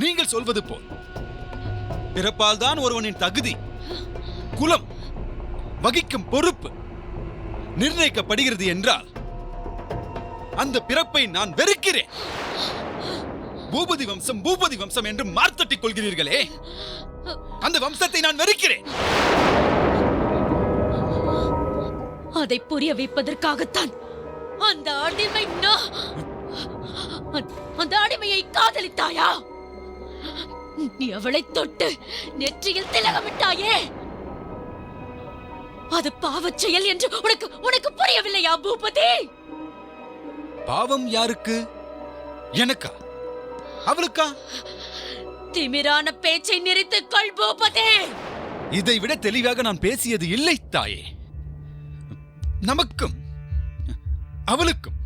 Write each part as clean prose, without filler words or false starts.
நீங்கள் சொல்வது போல் பிறப்பால் தான் ஒருவனின் தகுதி, குலம், வகிக்கும் பொறுப்பு நிர்ணயிக்கப்படுகிறது என்றால் அந்த பிறப்பை நான் வெறுக்கிறேன். பூபதி வம்சம் பூபதி வம்சம் என்று மார்த்தட்டிக் கொள்கிறீர்களே, அந்த வம்சத்தை நான் வெறுக்கிறேன். அதை புரிய வைப்பதற்காகத்தான் அந்த அடிமையை காதலித்தாயா? நீ அவளை தொட்டு நெற்றியில் திலகமிட்டாயே, அது பாவச் செயல் என்று உனக்கு புரியவில்லையா பூபதி? பாவம் யாருக்கு? எனக்கா? அவளுக்கா? திமிரான பேச்சை நிறுத்திக் கொள் பூபதி. இதை விட தெளிவாக நான் பேசியது இல்லை தாயே. நமக்கும் அவளுக்கும்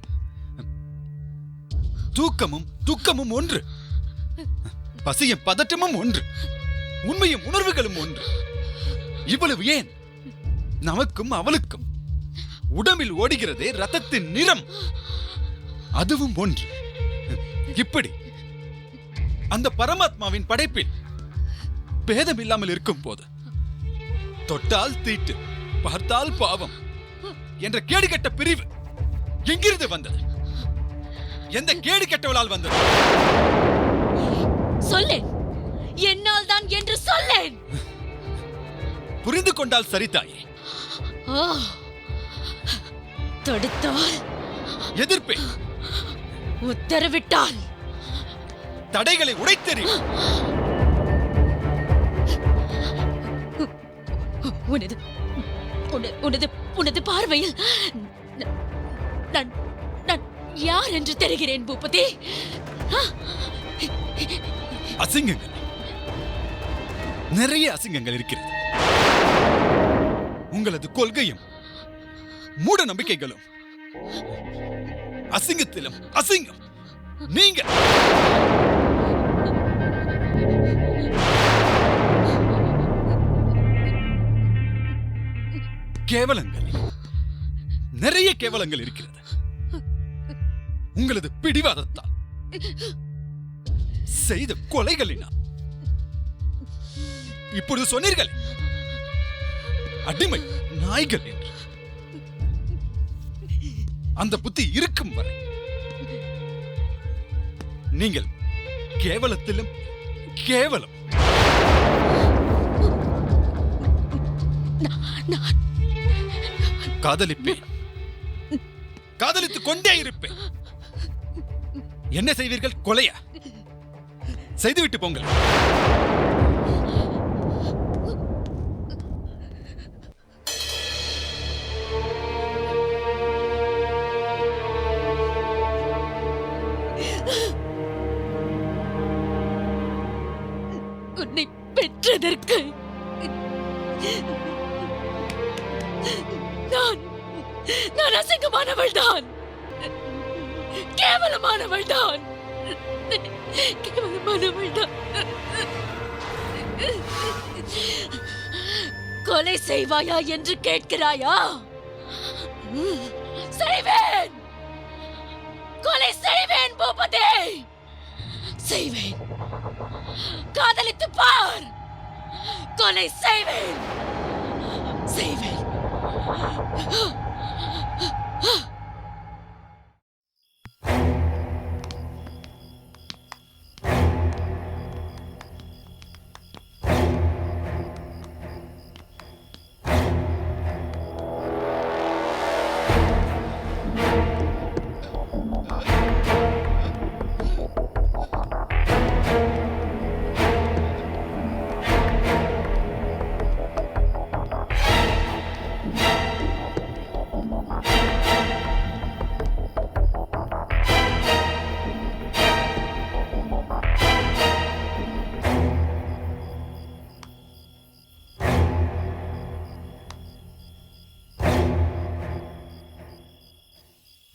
தூக்கமும் துக்கமும் ஒன்று, பசியும் பதட்டமும் ஒன்று, உண்மையும் உணர்வுகளும் ஒன்று. இவ்வளவு ஏன், நமக்கும் அவளுக்கும் உடம்பில் ஓடுகிறதே ரத்தத்தின் நிறம், அதுவும் ஒன்று. இப்படி அந்த பரமாத்மாவின் படைப்பில் பேதம் இல்லாமல் இருக்கும் போது தொட்டால் தீட்டு, பார்த்தால் பாவம் என்ற கேடு கெட்ட பிரிவு எங்கிருந்து வந்தது? எந்த கேடு கெட்டவளால் வந்தது? சொல்லேன், என்னால் தான் என்று சொல்லேன். புரிந்து கொண்டால் சரி தாயே. தடுத்தால் எதிர்ப்பேன், உத்தரவிட்டால் தடைகளை உடைத்தெறியும். உனது பார்வையில் நான் யார் என்று தெரிகிறேன் பூபதி? அசிங்கங்கள், நிறைய அசிங்கங்கள் இருக்கிறது. உங்களது கொள்கையும் மூட நம்பிக்கைகளும் அசிங்கத்திலும் அசிங்கம். நீங்க கேவலங்கள், நிறைய கேவலங்கள் இருக்கிறது. உங்களது பிடிவாதத்தால் செய்த கொலைகளினால் இப்பொழுது சொன்னீர்கள் அடிமை நாய்கள் என்று. அந்த புத்தி இருக்கும் வரை நீங்கள் கேவலத்திலும் கேவலம். காதலிப்பேன், காதலித்துக் கொண்டே இருப்பேன். என்ன செய்வீர்கள்? கொலையா? செய்துவிட்டு போங்கள். உன்னை பெற்றதற்கு நான் அசிங்கமானவள் தான், கேவலமானவள் தான், கேவலமானவள் தான். கொலை செய்வாயா என்று கேட்கிறாயா? செய்வேன், கொலை செய்வேன் பூபதி, செய்வேன். காதலித்து பார், கொலை செய்வேன், செய்வேன்.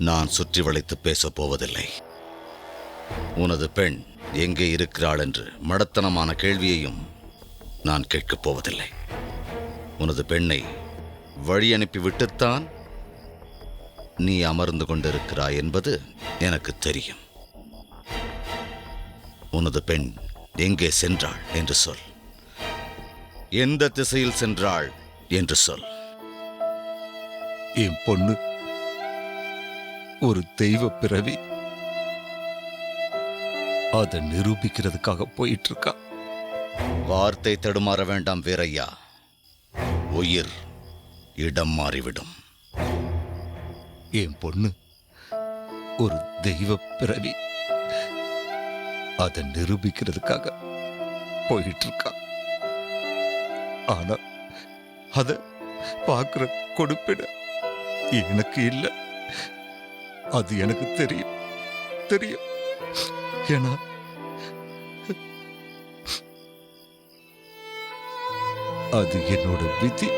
நான் சுற்றி வளைத்து பேசப் போவதில்லை. உனது பெண் எங்கே இருக்கிறாள் என்று மடத்தனமான கேள்வியையும் நான் கேட்கப் போவதில்லை. உனது பெண்ணை வழி அனுப்பிவிட்டுத்தான் நீ அமர்ந்து கொண்டிருக்கிறாய் என்பது எனக்கு தெரியும். உனது பெண் எங்கே சென்றாள் என்று சொல். எந்த திசையில் சென்றாள் என்று சொல். என் பொண்ணு ஒரு தெய்வ பிறவி. அதை நிரூபிக்கிறதுக்காக போயிட்டு இருக்கா. வார்த்தை தடுமாற வேண்டாம் வீரையா. உயிர் இடம் மாறிவிடும். என் பொண்ணு ஒரு தெய்வ பிறவி. அதை நிரூபிக்கிறதுக்காக போயிட்டு இருக்கா. ஆனா அத பார்க்கிற கொடுப்பிட எனக்கு இல்லை. அது எனக்கு தெரியும் தெரியும். ஏன்னா அது என்னோட விதி.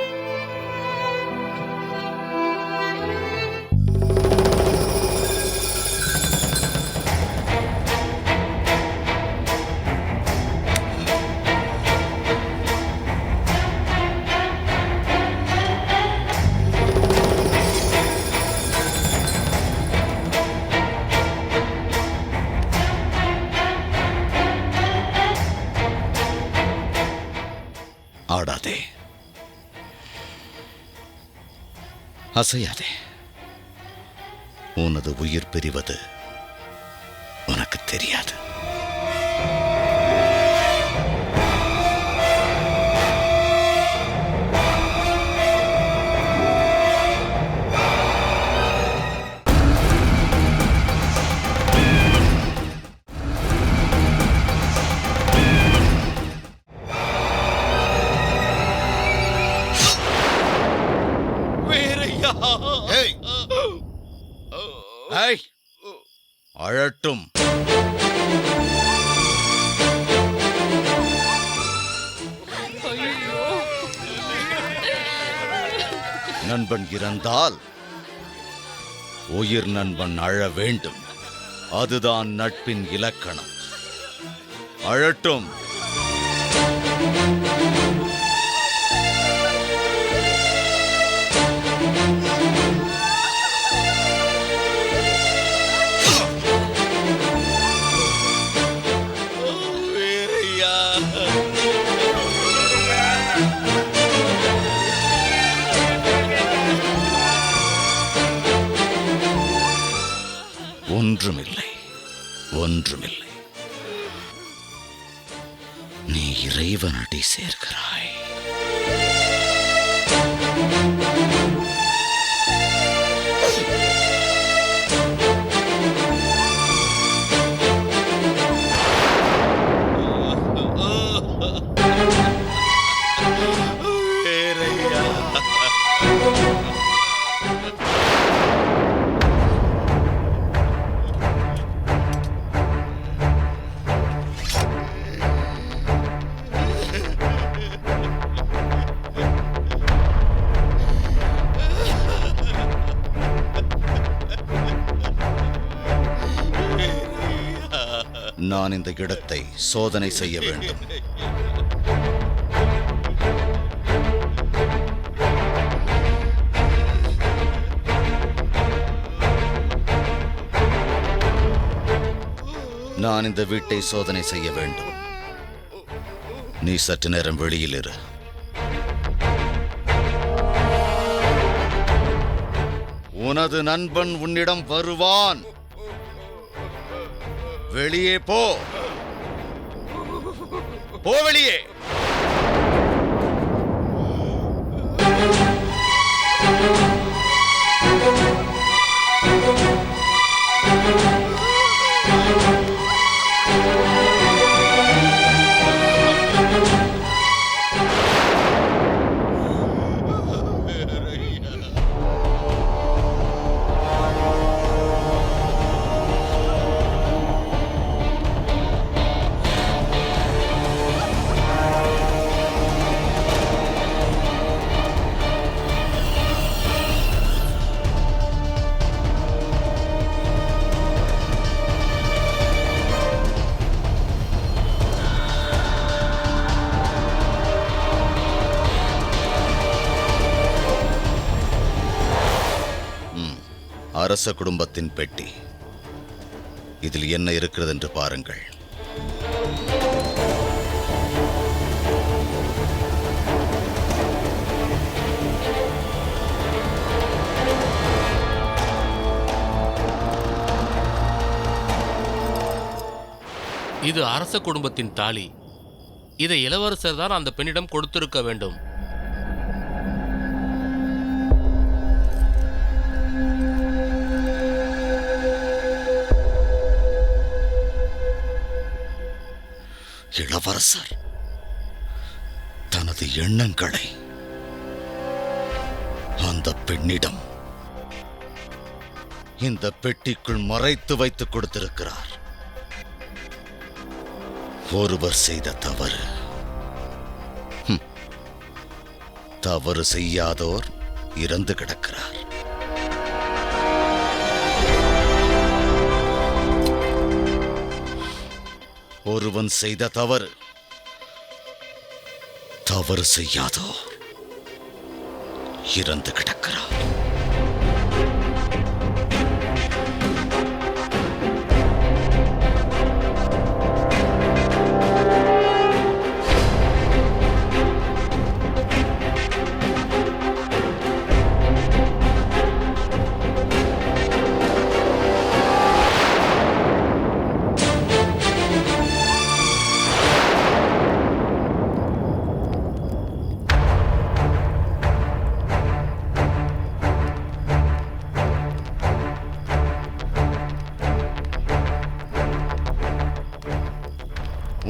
ஆடாதே, அசையாதே. உனது உயிர் பிரிவது உனக்கு தெரியாது. அழட்டும். நண்பன் இறந்தால் உயிர் நண்பன் அழ வேண்டும். அதுதான் நட்பின் இலக்கணம். அழட்டும். ஒன்றுமில்லை, ஒன்றுமில்லை. நீ இறைவனடி சேர்கிறாய். நான் இந்த இடத்தை சோதனை செய்ய வேண்டும். நான் இந்த வீட்டை சோதனை செய்ய வேண்டும். நீ சற்று நேரம் வெளியில் இரு. உனது நண்பன் உன்னிடம் வருவான். வெளியே போ. போ வெளியே. அரச குடும்பத்தின் பெட்டி. இதில் என்ன இருக்கிறது என்று பாருங்கள். இது அரச குடும்பத்தின் தாலி. இதை இளவரசர் தான் அந்த பெண்ணிடம் கொடுத்திருக்க வேண்டும். இளவரசர் தனது எண்ணங்களை அந்த பெண்ணிடம் இந்த பெட்டிக்குள் மறைத்து வைத்துக் கொடுத்திருக்கிறார். ஒருவர் செய்த தவறு, தவறு செய்யாதோர் இறந்து கிடக்கிறார். ஒருவன் செய்த தவறு, தவறு செய்யாதோர் இறந்து கிடக்கிறார்.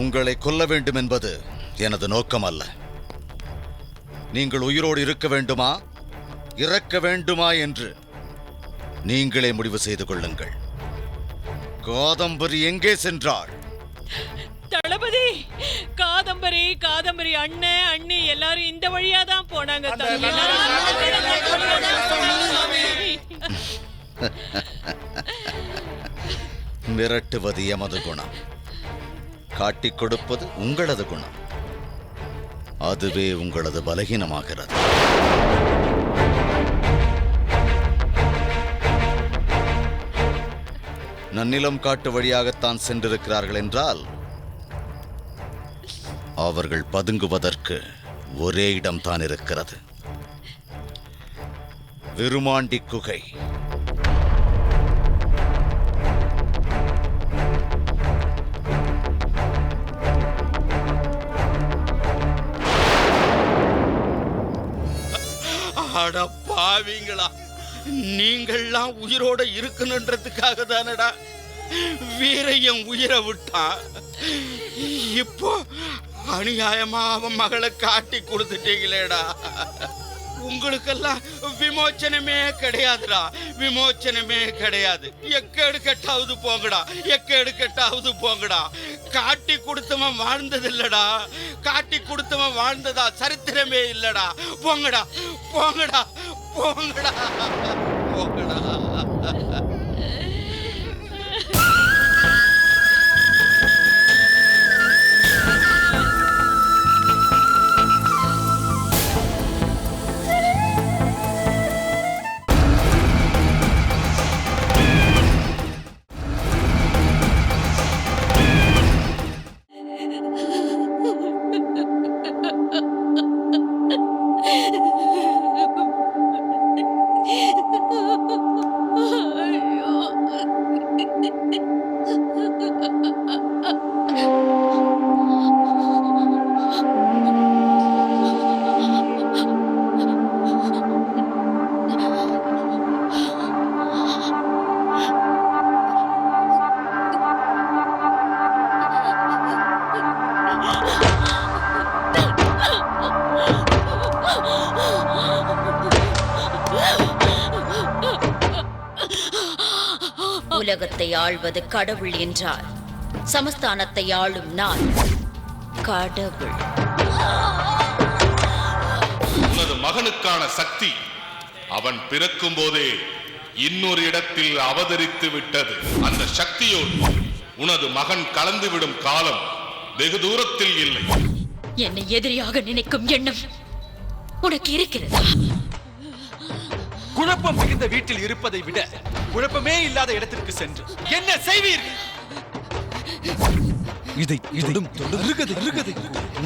உங்களை கொல்ல வேண்டும் என்பது எனது நோக்கம் அல்ல. நீங்கள் உயிரோடு இருக்க வேண்டுமா, இறக்க வேண்டுமா என்று நீங்களே முடிவு செய்து கொள்ளுங்கள். காதம்பரி எங்கே சென்றாள்? தளபதி, காதம்பரி காதம்பரி அண்ணன் அண்ணி எல்லாரும் இந்த வழியா தான் போனாங்க. மிரட்டுவது எமது குணம், காட்டிக் கொடுப்பது உங்களது குணம். அதுவே உங்களது பலகீனமாகிறது. நன்னிலம் காட்டு வழியாகத்தான் சென்றிருக்கிறார்கள் என்றால் அவர்கள் பதுங்குவதற்கு ஒரே இடம்தான் இருக்கிறது, விருமாண்டி குகை. அட பாவிங்களா, நீங்கள்லாம் உயிரோட இருக்கணுன்றதுக்காக தானடா வீரையும் உயிரை விட்டான். இப்போ அநியாயமா அவன் மகளை காட்டி கொடுத்துட்டீங்களேடா. உங்களுக்கெல்லாம் விமோச்சனமே கிடையாதுடா, விமோச்சனமே கிடையாது. எக்கேடு கட்டாவது போங்கடா, எக்கேடு கட்டாவது போங்கடா. காட்டி கொடுத்தவன் வாழ்ந்தது இல்லடா, காட்டி கொடுத்தவன் வாழ்ந்ததா சரித்திரமே இல்லடா. போங்கடா போங்கடா போங்கடா போங்கடா. உலகத்தை ஆள்வது கடவுள் என்றால் சமஸ்தானத்தை ஆளும் நான் கடவுள். உனது மகனுக்கான சக்தி அவன் பிறக்கும் போதே இன்னொரு இடத்தில் அவதரித்து விட்டது. அந்த சக்தியோடு உனது மகன் கலந்துவிடும் காலம் வெகு தூரத்தில் இல்லை. என்னை எதிரியாக நினைக்கும் எண்ணம் உனக்கு இருக்கிறதா? குழப்பம் மிகுந்த வீட்டில் இருப்பதை விட குழப்பமே இல்லாத இடத்திற்கு சென்று என்ன செய்வீர்கள்? இதை அருகதை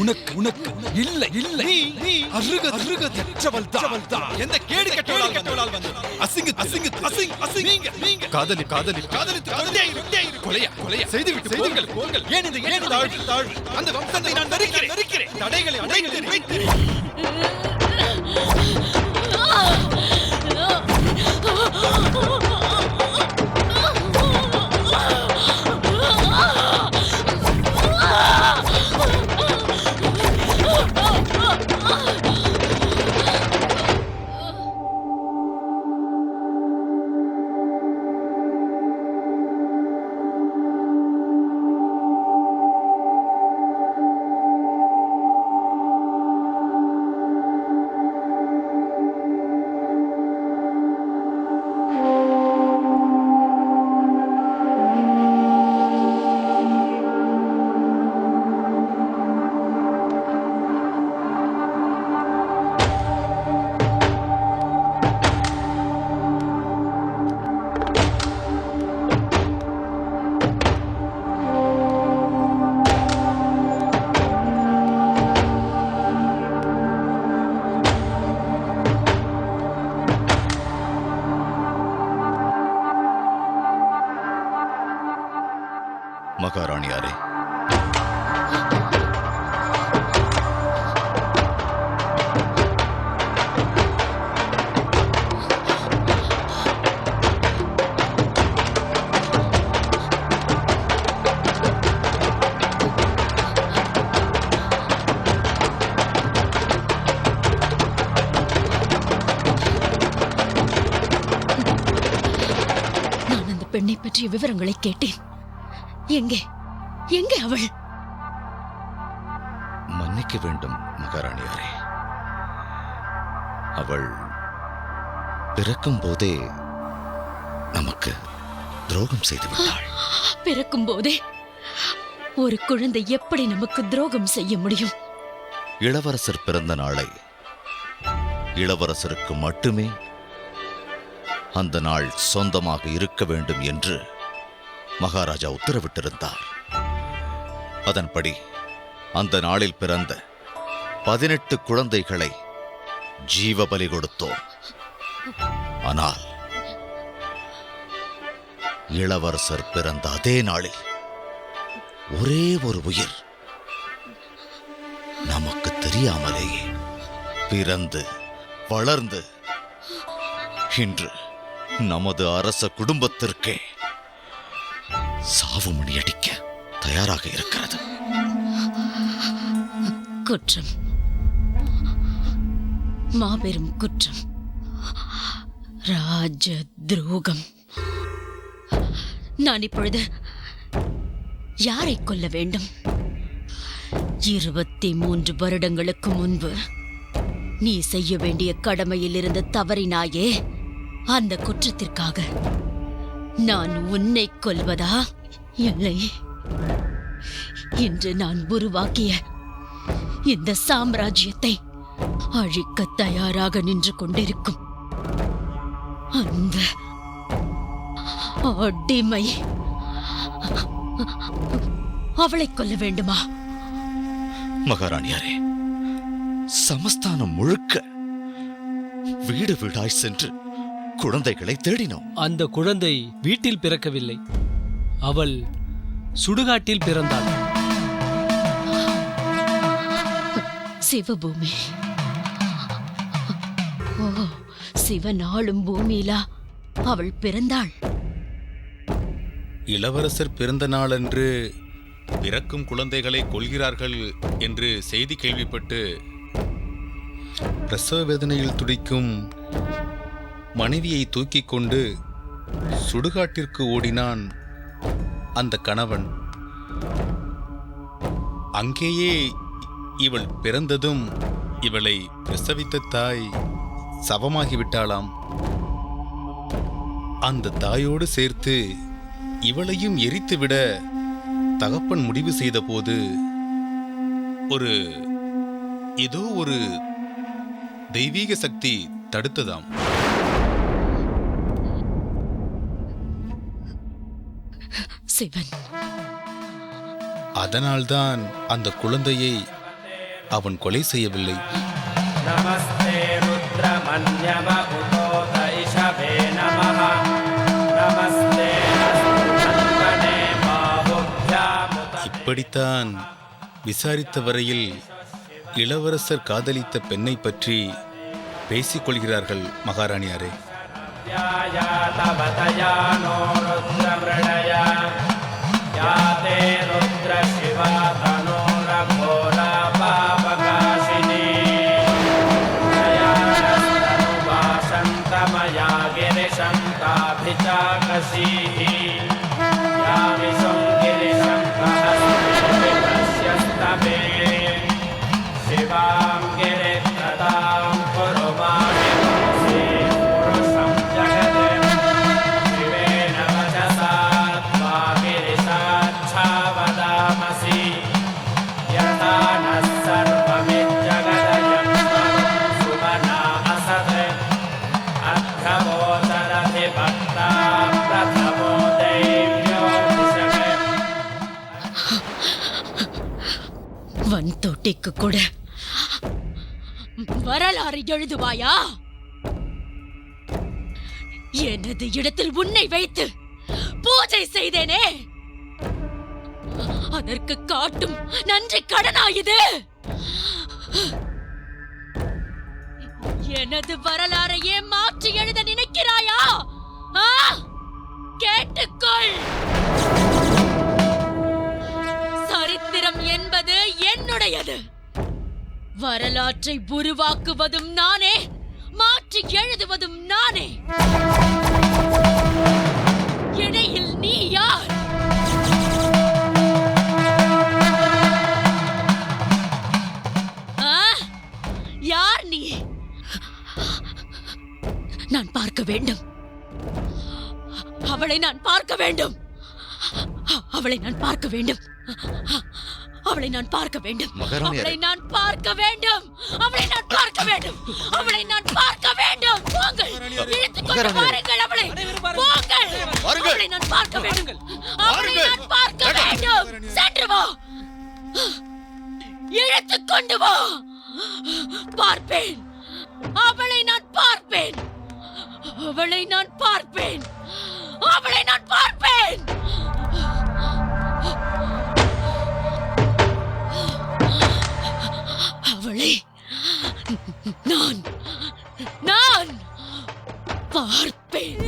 உனக்கு இல்லை நீ அருகதற்றவள் தான் எந்த கேடு கெட்டவளால் வந்து அசிங்க நீங்க காதலித்து கொலையா செய்துவிட்டு போங்கள் ஏன் இந்த தாழ்வு அந்த வம்சத்தை நான் நறுக்கிறேன் தடைகளை அடைத்து மகாராணியாரே, நான் அந்த பெண்ணை பற்றிய விவரங்களை கேட்டேன். எங்கே அவள்? மன்னிக்க வேண்டும் மகாராணியாரே. அவள் பிறக்கும் போதே நமக்கு துரோகம் செய்து விட்டாள். பிறக்கும் போதே ஒரு குழந்தை எப்படி நமக்கு துரோகம் செய்ய முடியும்? இளவரசர் பிறந்த நாளை இளவரசருக்கு மட்டுமே அந்த நாள் சொந்தமாக இருக்க வேண்டும் என்று மகாராஜா உத்தரவிட்டிருந்தார். அதன்படி அந்த நாளில் பிறந்த 18 குழந்தைகளை ஜீவபலி கொடுத்தோம். ஆனால் இளவரசர் பிறந்த அதே நாளில் ஒரே ஒரு உயிர் நமக்கு தெரியாமலேயே பிறந்து வளர்ந்து இன்று நமது அரச குடும்பத்திற்கே சாவுமணி அடிக்க தயாராக இருக்கிறது. குற்றம், மாபெரும் குற்றம், ராஜ துரோகம். நான் இப்பொழுது யாரை கொல்ல வேண்டும்? 23 வருடங்களுக்கு முன்பு நீ செய்ய வேண்டிய கடமையில் இருந்து தவறினாயே, அந்த குற்றத்திற்காக நான் உன்னை கொல்வதா? இல்லை, இன்று நான் உருவாக்கிய இந்த சாம்ராஜ்யத்தை அழிக்க தயாராக நின்று கொண்டிருக்கும் அந்த அடிமை அவளை கொல்ல வேண்டுமா? மகாராணியாரே, சமஸ்தானம் முழுக்க வீடு வீடாய் சென்று குழந்தைகளை தேடினோம். அந்த குழந்தை வீட்டில் பிறக்கவில்லை, அவள் சுடுகாட்டில் பிறந்தாள். சிவபூமி. ஓ, சிவன் ஆளும் பூமியிலா அவள் பிறந்தாள்? இளவரசர் பிறந்த நாளன்று பிறக்கும் குழந்தைகளை கொல்கிறார்கள் என்று செய்தி கேள்விப்பட்டு பிரசவ வேதனையில் துடிக்கும் மனைவியை தூக்கிக் கொண்டு சுடுகாட்டிற்கு ஓடினான் அந்த கணவன். அங்கேயே இவள் பிறந்ததும் இவளை பிரசவித்த தாய் சவமாகிவிட்டாளாம். அந்த தாயோடு சேர்த்து இவளையும் எரித்துவிட தகப்பன் முடிவு செய்தபோது ஏதோ ஒரு தெய்வீக சக்தி தடுத்ததாம். சிவன். அதனால்தான் அந்த குழந்தையை அவன் கொலை செய்யவில்லை. நமஸ்தே ருத்ரமன்யவ உதோத இஷவே நமஹ நமஸ்தே அஸ்துதன்வனே பாஹுப்யாமுத. இப்படித்தான் விசாரித்த வரையில் இளவரசர் காதலித்த பெண்ணை பற்றி பேசிக் கொள்கிறார்கள் மகாராணியாரே. யாயா தவதயா நோ ருத்ரமிருணய யாதே ருத்ர சிவா தனோர கோரா பாபகாசினி தயானஸ்தனுபாசந்தமயா கிரிசந்தாபிச்சாகசீஹி யாமிஷம் கிரிசந்தஹஸ்தே விபஸ்யஸ்தமே சிவாம் கிரித்ரதாம் குருமாணி புருஷே புருஷம் ஜகதே சிவேன வச்சசா த்வா கிரிசாச்சாவதாமசி யதா நः சர்வமிஜ்ஜகதயம் சுமனா அசத் அத்ரவோதரதிபக்தா பிரதமோ தைவ்யோ திசகே. வன்தோட்டிக்கு கூட வரலாறு எழுதுவாயா? எனது இடத்தில் உன்னை வைத்து பூஜை செய்தேனே, அதற்கு காட்டும் நன்றி கடனாயுது. எனது வரலாறையே மாற்றி எழுத நினைக்கிறாயா? ஆ? கேட்டுக்கொள். சரித்திரம் என்பது என்னுடையது. வரலாற்றை உருவாக்குவதும் நானே, மாற்றி எழுதுவதும் நானே. இடையில் நீ யார்? ஆ? யார் நீ? நான் பார்க்க வேண்டும். அவளை நான் பார்க்க வேண்டும். அவளை நான் பார்க்க வேண்டும். அவளை நான் பார்க்க வேண்டும். அவளை நான் பார்க்க வேண்டும். அவளை நான் பார்க்க வேண்டும். அவளை நான் பார்க்க வேண்டும். போங்கள், இழுத்துக் கொண்டு வாருங்கள் அவளை. போங்கள், அவளை நான் பார்க்க வேண்டும். அவளை நான் பார்க்க வேண்டும். சென்று வா, இழுத்துக் கொண்டு வா. பார்ப்பேன், அவளை நான் பார்ப்பேன். அவளை நான் பார்ப்பேன். அவளை நான் பார்ப்பேன். அவளை நான் பார்ப்பேன்.